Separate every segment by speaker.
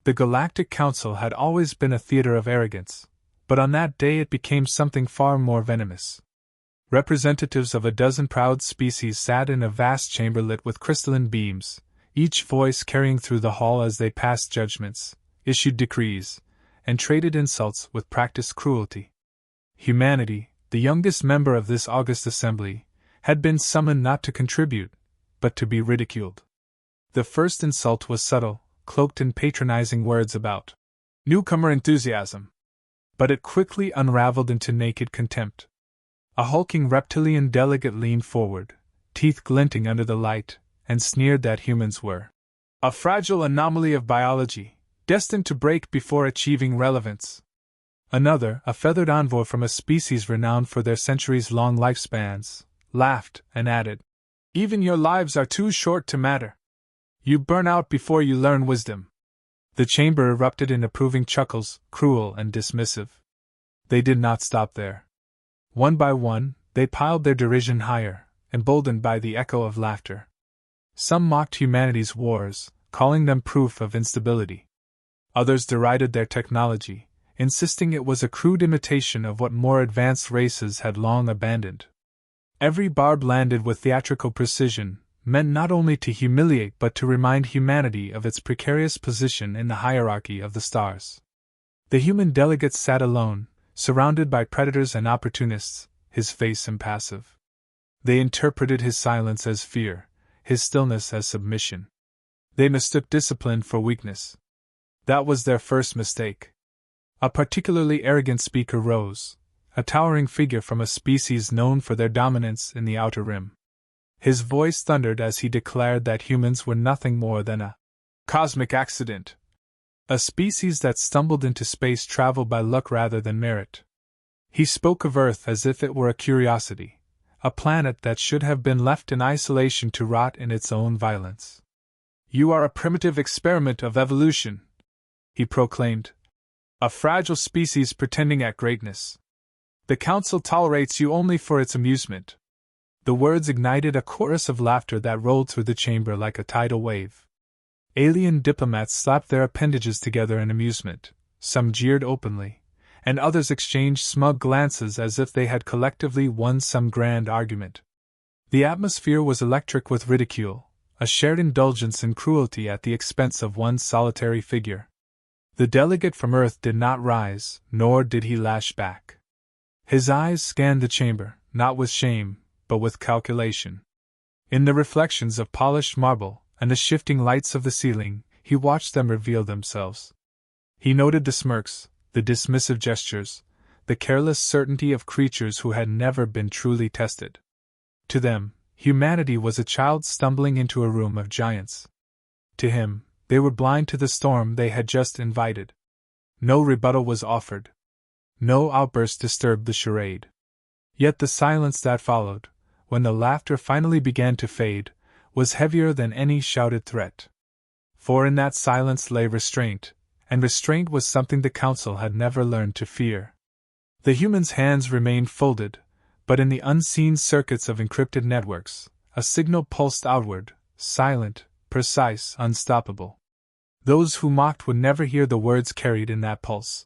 Speaker 1: The Galactic Council had always been a theater of arrogance, but on that day it became something far more venomous. Representatives of a dozen proud species sat in a vast chamber lit with crystalline beams, each voice carrying through the hall as they passed judgments, issued decrees, and traded insults with practiced cruelty. Humanity, the youngest member of this august assembly, had been summoned not to contribute, but to be ridiculed. The first insult was subtle, cloaked in patronizing words about newcomer enthusiasm. But it quickly unraveled into naked contempt. A hulking reptilian delegate leaned forward, teeth glinting under the light, and sneered that humans were a fragile anomaly of biology, destined to break before achieving relevance. Another, a feathered envoy from a species renowned for their centuries-long lifespans, laughed and added, "Even your lives are too short to matter. You burn out before you learn wisdom." The chamber erupted in approving chuckles, cruel and dismissive. They did not stop there. One by one, they piled their derision higher, emboldened by the echo of laughter. Some mocked humanity's wars, calling them proof of instability. Others derided their technology, insisting it was a crude imitation of what more advanced races had long abandoned. Every barb landed with theatrical precision, meant not only to humiliate but to remind humanity of its precarious position in the hierarchy of the stars. The human delegate sat alone, surrounded by predators and opportunists, his face impassive. They interpreted his silence as fear, his stillness as submission. They mistook discipline for weakness. That was their first mistake. A particularly arrogant speaker rose, a towering figure from a species known for their dominance in the outer rim. His voice thundered as he declared that humans were nothing more than a cosmic accident, a species that stumbled into space travel by luck rather than merit. He spoke of Earth as if it were a curiosity, a planet that should have been left in isolation to rot in its own violence. "You are a primitive experiment of evolution," he proclaimed, "a fragile species pretending at greatness. The Council tolerates you only for its amusement." The words ignited a chorus of laughter that rolled through the chamber like a tidal wave. Alien diplomats slapped their appendages together in amusement, some jeered openly, and others exchanged smug glances as if they had collectively won some grand argument. The atmosphere was electric with ridicule, a shared indulgence in cruelty at the expense of one solitary figure. The delegate from Earth did not rise, nor did he lash back. His eyes scanned the chamber, not with shame, but with calculation. In the reflections of polished marble and the shifting lights of the ceiling, he watched them reveal themselves. He noted the smirks, the dismissive gestures, the careless certainty of creatures who had never been truly tested. To them, humanity was a child stumbling into a room of giants. To him, they were blind to the storm they had just invited. No rebuttal was offered. No outburst disturbed the charade. Yet the silence that followed, when the laughter finally began to fade, was heavier than any shouted threat. For in that silence lay restraint, and restraint was something the Council had never learned to fear. The humans' hands remained folded, but in the unseen circuits of encrypted networks, a signal pulsed outward, silent, precise, unstoppable. Those who mocked would never hear the words carried in that pulse.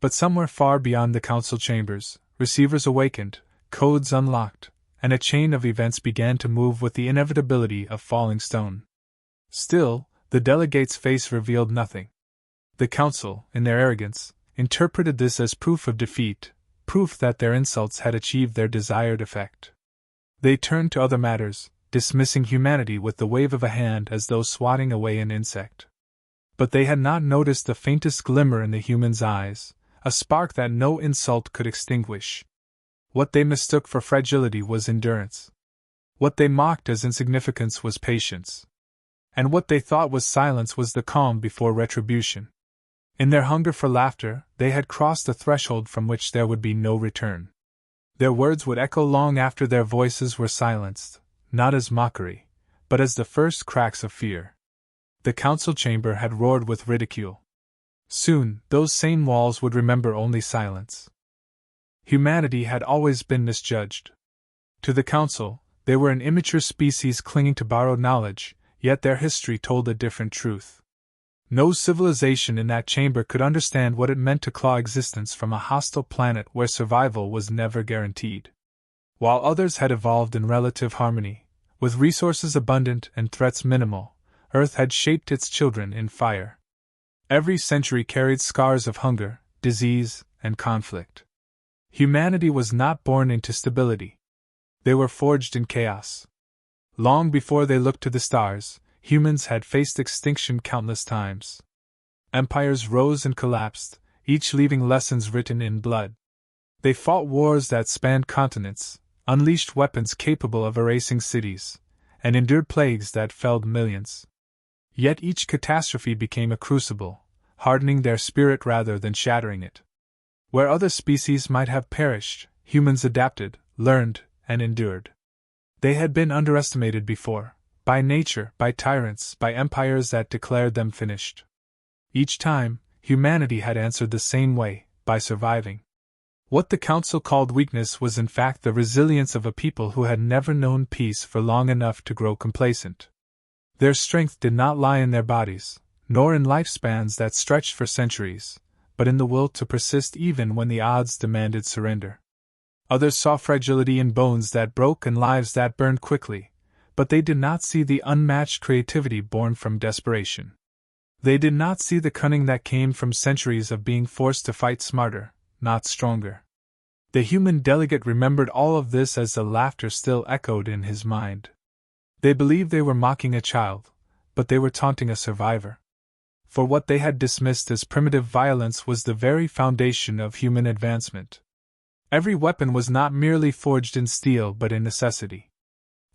Speaker 1: But somewhere far beyond the Council chambers, receivers awakened, codes unlocked, and a chain of events began to move with the inevitability of falling stone. Still, the delegate's face revealed nothing. The Council, in their arrogance, interpreted this as proof of defeat, proof that their insults had achieved their desired effect. They turned to other matters, dismissing humanity with the wave of a hand as though swatting away an insect. But they had not noticed the faintest glimmer in the human's eyes, a spark that no insult could extinguish. What they mistook for fragility was endurance. What they mocked as insignificance was patience. And what they thought was silence was the calm before retribution. In their hunger for laughter, they had crossed a threshold from which there would be no return. Their words would echo long after their voices were silenced, not as mockery, but as the first cracks of fear. The Council chamber had roared with ridicule. Soon, those same walls would remember only silence. Humanity had always been misjudged. To the Council, they were an immature species clinging to borrowed knowledge, yet their history told a different truth. No civilization in that chamber could understand what it meant to claw existence from a hostile planet where survival was never guaranteed. While others had evolved in relative harmony, with resources abundant and threats minimal, Earth had shaped its children in fire. Every century carried scars of hunger, disease, and conflict. Humanity was not born into stability. They were forged in chaos. Long before they looked to the stars, humans had faced extinction countless times. Empires rose and collapsed, each leaving lessons written in blood. They fought wars that spanned continents, unleashed weapons capable of erasing cities, and endured plagues that felled millions. Yet each catastrophe became a crucible, hardening their spirit rather than shattering it. Where other species might have perished, humans adapted, learned, and endured. They had been underestimated before, by nature, by tyrants, by empires that declared them finished. Each time, humanity had answered the same way, by surviving. What the Council called weakness was in fact the resilience of a people who had never known peace for long enough to grow complacent. Their strength did not lie in their bodies, nor in lifespans that stretched for centuries, but in the will to persist even when the odds demanded surrender. Others saw fragility in bones that broke and lives that burned quickly, but they did not see the unmatched creativity born from desperation. They did not see the cunning that came from centuries of being forced to fight smarter, not stronger. The human delegate remembered all of this as the laughter still echoed in his mind. They believed they were mocking a child, but they were taunting a survivor. For what they had dismissed as primitive violence was the very foundation of human advancement. Every weapon was not merely forged in steel but in necessity.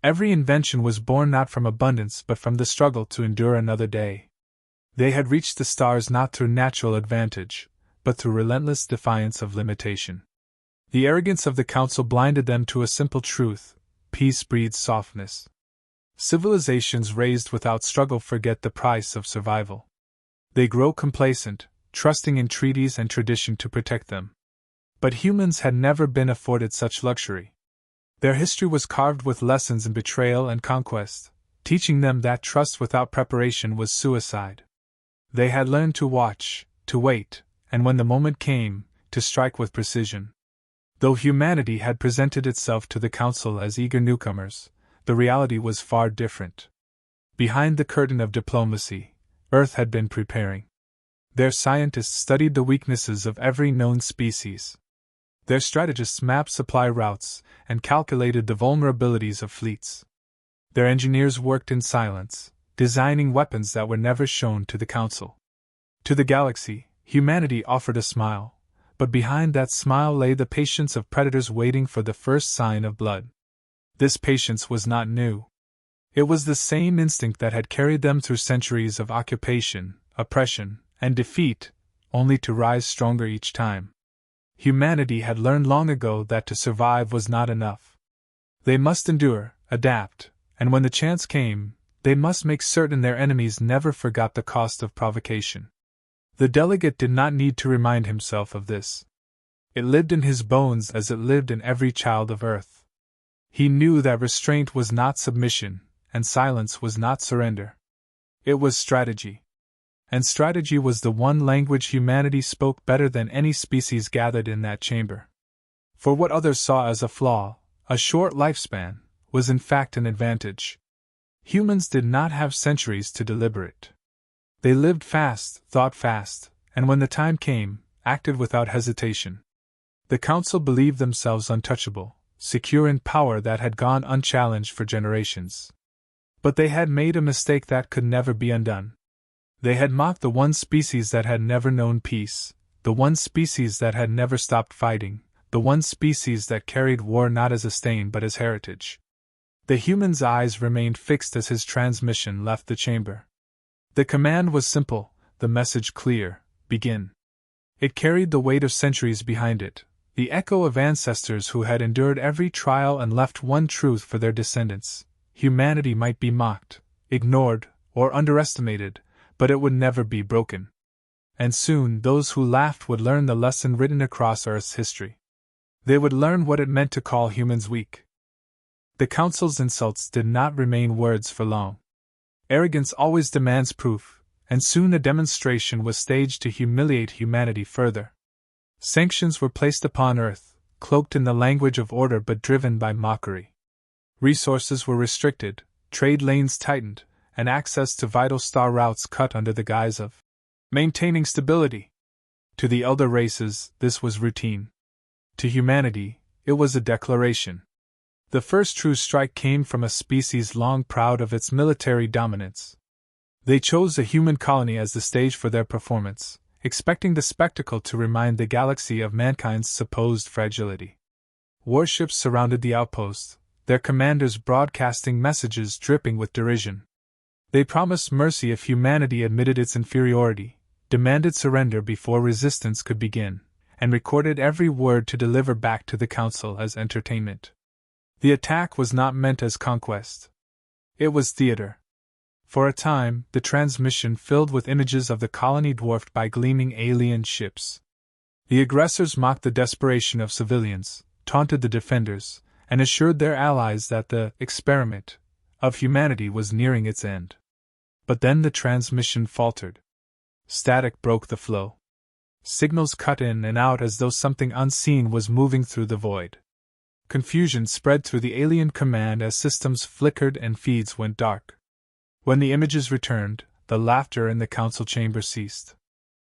Speaker 1: Every invention was born not from abundance but from the struggle to endure another day. They had reached the stars not through natural advantage, but through relentless defiance of limitation. The arrogance of the Council blinded them to a simple truth: peace breeds softness. Civilizations raised without struggle forget the price of survival. They grow complacent, trusting in treaties and tradition to protect them. But humans had never been afforded such luxury. Their history was carved with lessons in betrayal and conquest, teaching them that trust without preparation was suicide. They had learned to watch, to wait, and when the moment came, to strike with precision. Though humanity had presented itself to the Council as eager newcomers, the reality was far different. Behind the curtain of diplomacy, Earth had been preparing. Their scientists studied the weaknesses of every known species. Their strategists mapped supply routes and calculated the vulnerabilities of fleets. Their engineers worked in silence, designing weapons that were never shown to the Council. To the galaxy, humanity offered a smile, but behind that smile lay the patience of predators waiting for the first sign of blood. This patience was not new. It was the same instinct that had carried them through centuries of occupation, oppression, and defeat, only to rise stronger each time. Humanity had learned long ago that to survive was not enough. They must endure, adapt, and when the chance came, they must make certain their enemies never forgot the cost of provocation. The delegate did not need to remind himself of this. It lived in his bones as it lived in every child of Earth. He knew that restraint was not submission, and silence was not surrender. It was strategy. And strategy was the one language humanity spoke better than any species gathered in that chamber. For what others saw as a flaw, a short lifespan, was in fact an advantage. Humans did not have centuries to deliberate. They lived fast, thought fast, and when the time came, acted without hesitation. The Council believed themselves untouchable, secure in power that had gone unchallenged for generations. But they had made a mistake that could never be undone. They had mocked the one species that had never known peace, the one species that had never stopped fighting, the one species that carried war not as a stain but as heritage. The human's eyes remained fixed as his transmission left the chamber. The command was simple, the message clear: begin. It carried the weight of centuries behind it, the echo of ancestors who had endured every trial and left one truth for their descendants: humanity might be mocked, ignored, or underestimated, but it would never be broken. And soon those who laughed would learn the lesson written across Earth's history. They would learn what it meant to call humans weak. The Council's insults did not remain words for long. Arrogance always demands proof, and soon a demonstration was staged to humiliate humanity further. Sanctions were placed upon Earth, cloaked in the language of order but driven by mockery. Resources were restricted, trade lanes tightened, and access to vital star routes cut under the guise of maintaining stability. To the elder races, this was routine. To humanity, it was a declaration. The first true strike came from a species long proud of its military dominance. They chose a human colony as the stage for their performance, expecting the spectacle to remind the galaxy of mankind's supposed fragility. Warships surrounded the outpost, their commanders broadcasting messages dripping with derision. They promised mercy if humanity admitted its inferiority, demanded surrender before resistance could begin, and recorded every word to deliver back to the Council as entertainment. The attack was not meant as conquest. It was theater. For a time, the transmission filled with images of the colony dwarfed by gleaming alien ships. The aggressors mocked the desperation of civilians, taunted the defenders, and assured their allies that the experiment of humanity was nearing its end. But then the transmission faltered. Static broke the flow. Signals cut in and out as though something unseen was moving through the void. Confusion spread through the alien command as systems flickered and feeds went dark. When the images returned, the laughter in the council chamber ceased.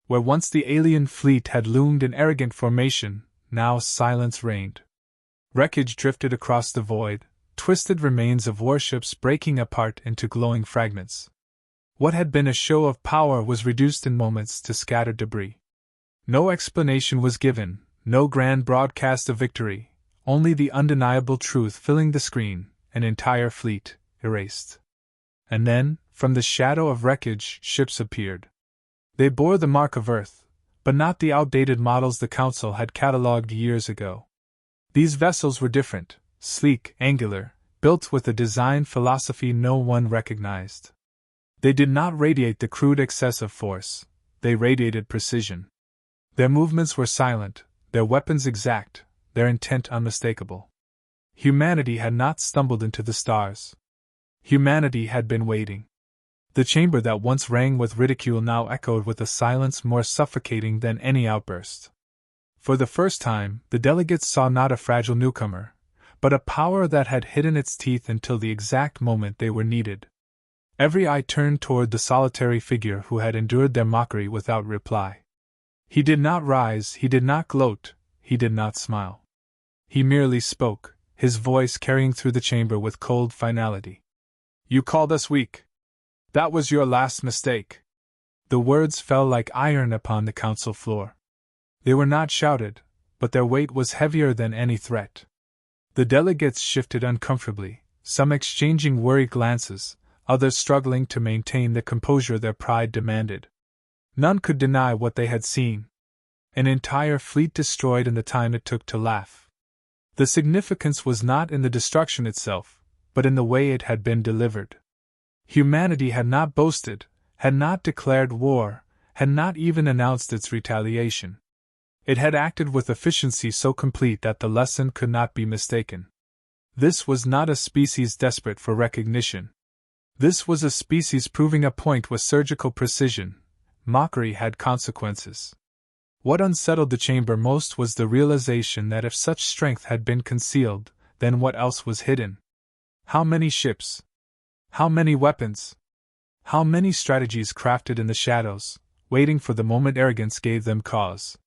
Speaker 1: Where once the alien fleet had loomed in arrogant formation, now silence reigned. Wreckage drifted across the void, twisted remains of warships breaking apart into glowing fragments. What had been a show of power was reduced in moments to scattered debris. No explanation was given, no grand broadcast of victory, only the undeniable truth filling the screen, an entire fleet, erased. And then, from the shadow of wreckage, ships appeared. They bore the mark of Earth, but not the outdated models the Council had catalogued years ago. These vessels were different, sleek, angular, built with a design philosophy no one recognized. They did not radiate the crude excess of force, they radiated precision. Their movements were silent, their weapons exact, their intent unmistakable. Humanity had not stumbled into the stars. Humanity had been waiting. The chamber that once rang with ridicule now echoed with a silence more suffocating than any outburst. For the first time, the delegates saw not a fragile newcomer, but a power that had hidden its teeth until the exact moment they were needed. Every eye turned toward the solitary figure who had endured their mockery without reply. He did not rise, he did not gloat, he did not smile. He merely spoke, his voice carrying through the chamber with cold finality. "You called us weak. That was your last mistake." The words fell like iron upon the council floor. They were not shouted, but their weight was heavier than any threat. The delegates shifted uncomfortably, some exchanging worried glances, others struggling to maintain the composure their pride demanded. None could deny what they had seen. An entire fleet destroyed in the time it took to laugh. The significance was not in the destruction itself, but in the way it had been delivered. Humanity had not boasted, had not declared war, had not even announced its retaliation. It had acted with efficiency so complete that the lesson could not be mistaken. This was not a species desperate for recognition. This was a species proving a point with surgical precision. Mockery had consequences. What unsettled the chamber most was the realization that if such strength had been concealed, then what else was hidden? How many ships? How many weapons? How many strategies crafted in the shadows, waiting for the moment arrogance gave them cause?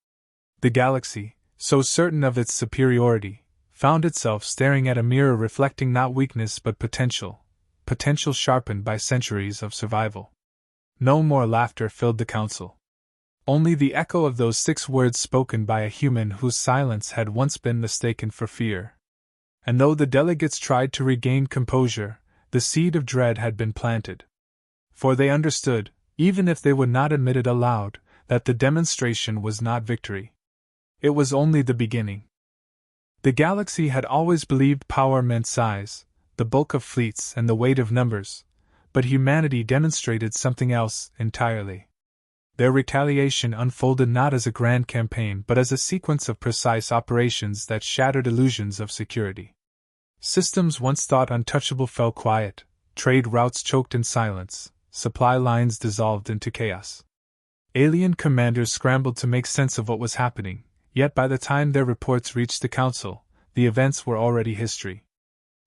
Speaker 1: The galaxy, so certain of its superiority, found itself staring at a mirror reflecting not weakness but potential sharpened by centuries of survival. No more laughter filled the council. Only the echo of those 6 words spoken by a human whose silence had once been mistaken for fear. And though the delegates tried to regain composure, the seed of dread had been planted. For they understood, even if they would not admit it aloud, that the demonstration was not victory. It was only the beginning. The galaxy had always believed power meant size, the bulk of fleets and the weight of numbers, but humanity demonstrated something else entirely. Their retaliation unfolded not as a grand campaign but as a sequence of precise operations that shattered illusions of security. Systems once thought untouchable fell quiet, trade routes choked in silence, supply lines dissolved into chaos. Alien commanders scrambled to make sense of what was happening, yet by the time their reports reached the Council, the events were already history.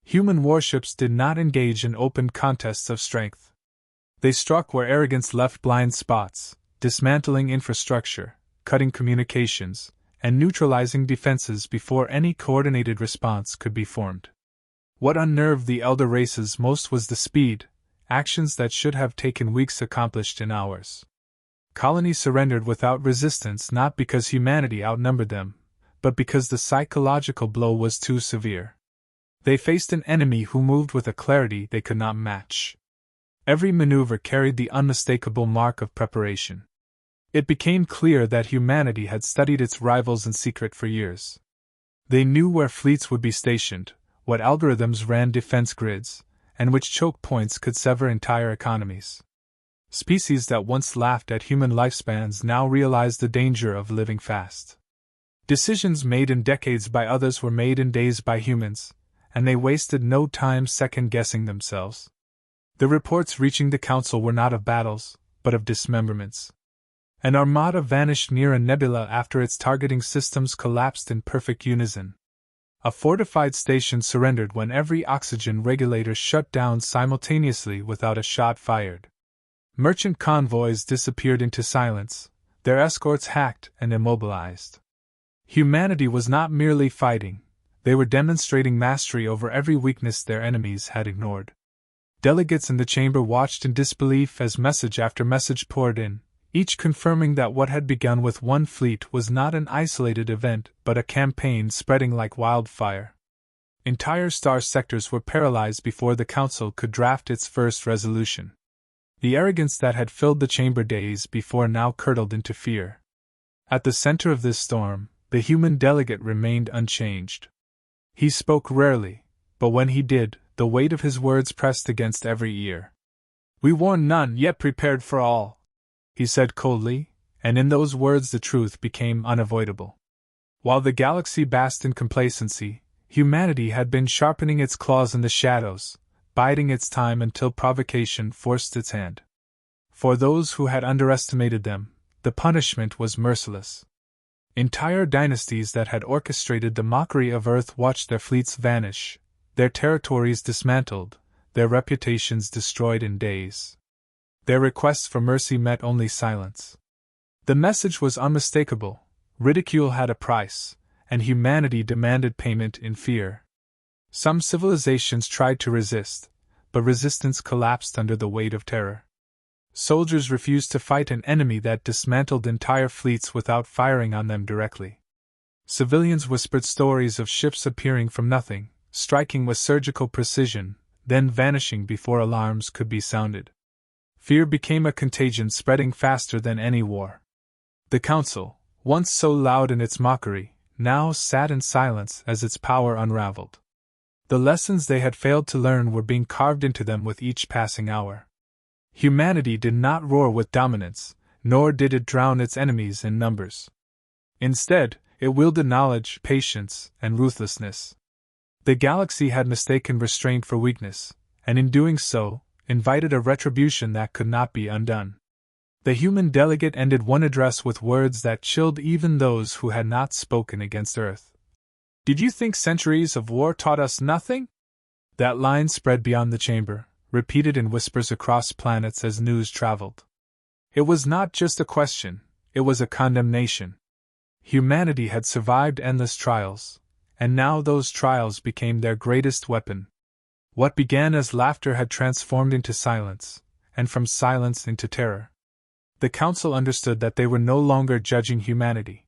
Speaker 1: Human warships did not engage in open contests of strength. They struck where arrogance left blind spots, dismantling infrastructure, cutting communications, and neutralizing defenses before any coordinated response could be formed. What unnerved the elder races most was the speed, actions that should have taken weeks accomplished in hours. Colonies surrendered without resistance not because humanity outnumbered them, but because the psychological blow was too severe. They faced an enemy who moved with a clarity they could not match. Every maneuver carried the unmistakable mark of preparation. It became clear that humanity had studied its rivals in secret for years. They knew where fleets would be stationed, what algorithms ran defense grids, and which choke points could sever entire economies. Species that once laughed at human lifespans now realized the danger of living fast. Decisions made in decades by others were made in days by humans, and they wasted no time second-guessing themselves. The reports reaching the Council were not of battles, but of dismemberments. An armada vanished near a nebula after its targeting systems collapsed in perfect unison. A fortified station surrendered when every oxygen regulator shut down simultaneously without a shot fired. Merchant convoys disappeared into silence, their escorts hacked and immobilized. Humanity was not merely fighting, they were demonstrating mastery over every weakness their enemies had ignored. Delegates in the chamber watched in disbelief as message after message poured in, each confirming that what had begun with one fleet was not an isolated event but a campaign spreading like wildfire. Entire star sectors were paralyzed before the Council could draft its first resolution. The arrogance that had filled the chamber days before now curdled into fear. At the center of this storm, the human delegate remained unchanged. He spoke rarely, but when he did, the weight of his words pressed against every ear. "We warned none, yet prepared for all," he said coldly, and in those words the truth became unavoidable. While the galaxy basked in complacency, humanity had been sharpening its claws in the shadows, biding its time until provocation forced its hand. For those who had underestimated them, the punishment was merciless. Entire dynasties that had orchestrated the mockery of Earth watched their fleets vanish, their territories dismantled, their reputations destroyed in days. Their requests for mercy met only silence. The message was unmistakable: ridicule had a price, and humanity demanded payment in fear. Some civilizations tried to resist, but resistance collapsed under the weight of terror. Soldiers refused to fight an enemy that dismantled entire fleets without firing on them directly. Civilians whispered stories of ships appearing from nothing, striking with surgical precision, then vanishing before alarms could be sounded. Fear became a contagion spreading faster than any war. The Council, once so loud in its mockery, now sat in silence as its power unraveled. The lessons they had failed to learn were being carved into them with each passing hour. Humanity did not roar with dominance, nor did it drown its enemies in numbers. Instead, it wielded knowledge, patience, and ruthlessness. The galaxy had mistaken restraint for weakness, and in doing so, invited a retribution that could not be undone. The human delegate ended one address with words that chilled even those who had not spoken against Earth. "Did you think centuries of war taught us nothing?" That line spread beyond the chamber, repeated in whispers across planets as news traveled. It was not just a question, it was a condemnation. Humanity had survived endless trials, and now those trials became their greatest weapon. What began as laughter had transformed into silence, and from silence into terror. The Council understood that they were no longer judging humanity.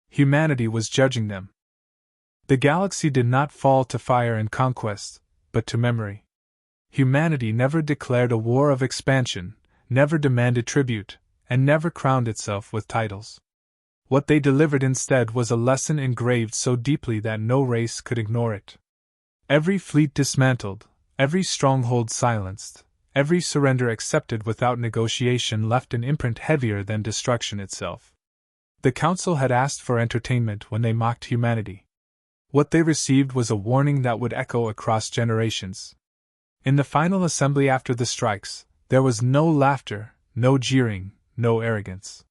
Speaker 1: Humanity was judging them. The galaxy did not fall to fire and conquest, but to memory. Humanity never declared a war of expansion, never demanded tribute, and never crowned itself with titles. What they delivered instead was a lesson engraved so deeply that no race could ignore it. Every fleet dismantled, every stronghold silenced, every surrender accepted without negotiation left an imprint heavier than destruction itself. The Council had asked for entertainment when they mocked humanity. What they received was a warning that would echo across generations. In the final assembly after the strikes, There was no laughter, no jeering, no arrogance.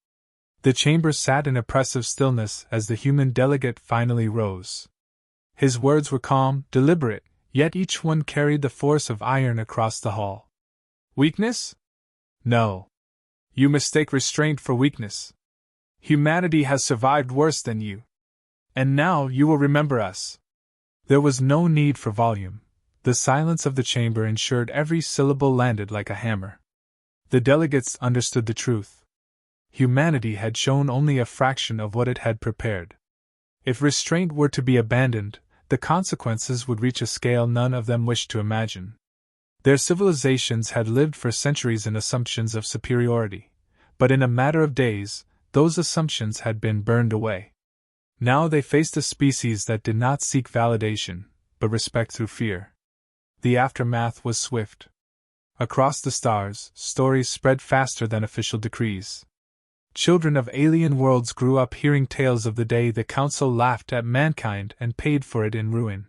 Speaker 1: The chamber sat in oppressive stillness as the human delegate finally rose. His words were calm, deliberate, yet each one carried the force of iron across the hall. Weakness? No. You mistake restraint for weakness. Humanity has survived worse than you. And now you will remember us. There was no need for volume. The silence of the chamber ensured every syllable landed like a hammer. The delegates understood the truth. Humanity had shown only a fraction of what it had prepared. If restraint were to be abandoned, the consequences would reach a scale none of them wished to imagine. Their civilizations had lived for centuries in assumptions of superiority, but in a matter of days, those assumptions had been burned away. Now they faced a species that did not seek validation, but respect through fear. The aftermath was swift. Across the stars, stories spread faster than official decrees. Children of alien worlds grew up hearing tales of the day the Council laughed at mankind and paid for it in ruin.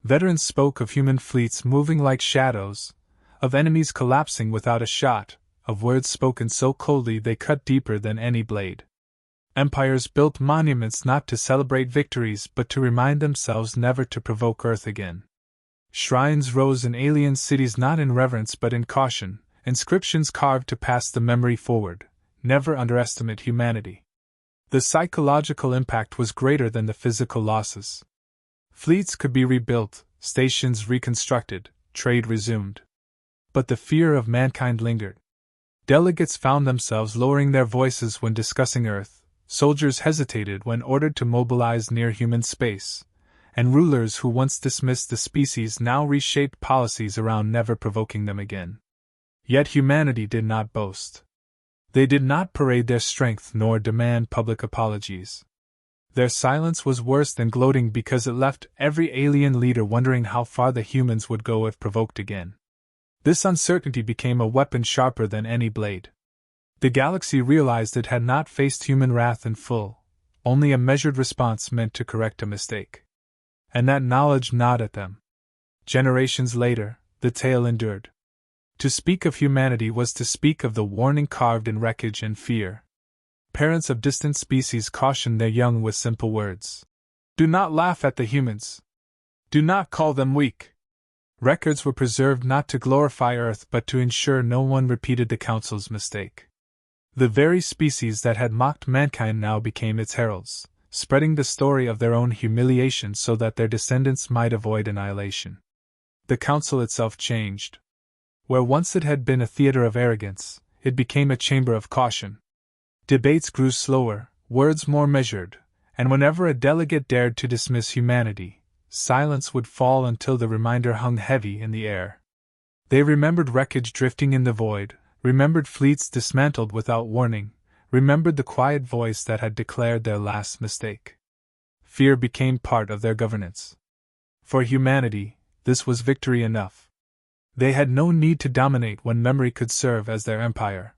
Speaker 1: Veterans spoke of human fleets moving like shadows, of enemies collapsing without a shot, of words spoken so coldly they cut deeper than any blade. Empires built monuments not to celebrate victories but to remind themselves never to provoke Earth again. Shrines rose in alien cities not in reverence but in caution, inscriptions carved to pass the memory forward. Never underestimate humanity. The psychological impact was greater than the physical losses. Fleets could be rebuilt, stations reconstructed, trade resumed. But the fear of mankind lingered. Delegates found themselves lowering their voices when discussing Earth, soldiers hesitated when ordered to mobilize near human space, and rulers who once dismissed the species now reshaped policies around never provoking them again. Yet humanity did not boast. They did not parade their strength nor demand public apologies. Their silence was worse than gloating because it left every alien leader wondering how far the humans would go if provoked again. This uncertainty became a weapon sharper than any blade. The galaxy realized it had not faced human wrath in full, only a measured response meant to correct a mistake. And that knowledge gnawed at them. Generations later, the tale endured. To speak of humanity was to speak of the warning carved in wreckage and fear. Parents of distant species cautioned their young with simple words. Do not laugh at the humans. Do not call them weak. Records were preserved not to glorify Earth but to ensure no one repeated the Council's mistake. The very species that had mocked mankind now became its heralds, spreading the story of their own humiliation so that their descendants might avoid annihilation. The Council itself changed. Where once it had been a theater of arrogance, it became a chamber of caution. Debates grew slower, words more measured, and whenever a delegate dared to dismiss humanity, silence would fall until the reminder hung heavy in the air. They remembered wreckage drifting in the void, remembered fleets dismantled without warning, remembered the quiet voice that had declared their last mistake. Fear became part of their governance. For humanity, this was victory enough. They had no need to dominate when memory could serve as their empire.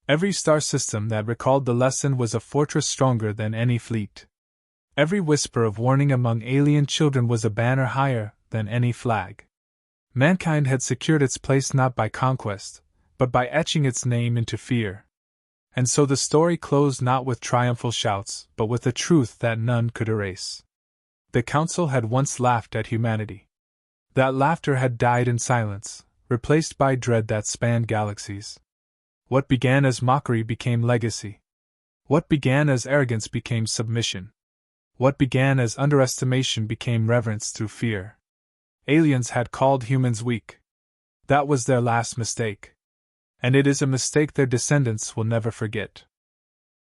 Speaker 1: Every star system that recalled the lesson was a fortress stronger than any fleet. Every whisper of warning among alien children was a banner higher than any flag. Mankind had secured its place not by conquest, but by etching its name into fear. And so the story closed not with triumphal shouts, but with a truth that none could erase. The Council had once laughed at humanity. That laughter had died in silence, replaced by dread that spanned galaxies. What began as mockery became legacy. What began as arrogance became submission. What began as underestimation became reverence through fear. Aliens had called humans weak. That was their last mistake. And it is a mistake their descendants will never forget.